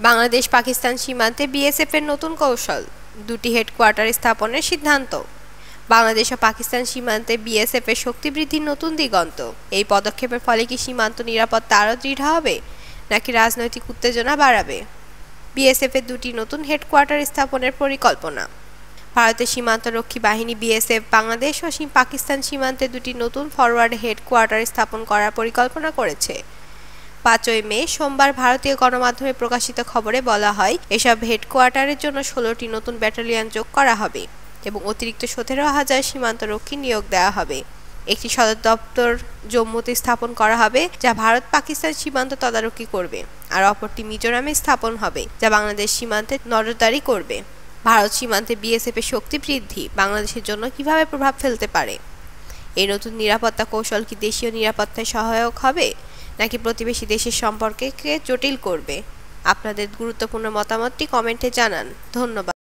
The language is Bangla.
বাংলাদেশ পাকিস্তান সীমান্তে বিএসএফ এর নতুন কৌশল, দুটি হেডকোয়ার্টার স্থাপনের সিদ্ধান্ত। বাংলাদেশ ও পাকিস্তান সীমান্তে বিএসএফ এর শক্তি বৃদ্ধির নতুন দিগন্ত। এই পদক্ষেপের ফলে কি সীমান্ত নিরাপত্তা আরও দৃঢ় হবে, নাকি রাজনৈতিক উত্তেজনা বাড়াবে? বিএসএফ এর দুটি নতুন হেডকোয়ার্টার স্থাপনের পরিকল্পনা। ভারতের সীমান্তরক্ষী বাহিনী বিএসএফ বাংলাদেশ ও পাকিস্তান সীমান্তে দুটি নতুন ফরওয়ার্ড হেডকোয়ার্টার স্থাপন করার পরিকল্পনা করেছে। 5ই মে সোমবার ভারতীয় গণমাধ্যমে প্রকাশিত খবরে বলা হয়, এসব হেডকোয়ার্টারের জন্য 16টি নতুন ব্যাটালিয়ন যোগ করা হবে এবং অতিরিক্ত 17,000 সীমান্তরক্ষী নিয়োগ দেওয়া হবে। একটি সদর দপ্তর জম্মুতে স্থাপন করা হবে, যা ভারত পাকিস্তান সীমান্ত তদারকি করবে, আর অপরটি মিজোরামে স্থাপন হবে, যা বাংলাদেশ সীমান্তে নজরদারি করবে। ভারত সীমান্তে বিএসএফ এর শক্তি বৃদ্ধি বাংলাদেশের জন্য কিভাবে প্রভাব ফেলতে পারে? এই নতুন নিরাপত্তা কৌশল কি দেশীয় নিরাপত্তায় সহায়ক হবে, নাকি প্রতিবেশী দেশের সম্পর্ককে জটিল করবে? আপনাদের গুরুত্বপূর্ণ মতামতটি কমেন্টে জানান। ধন্যবাদ।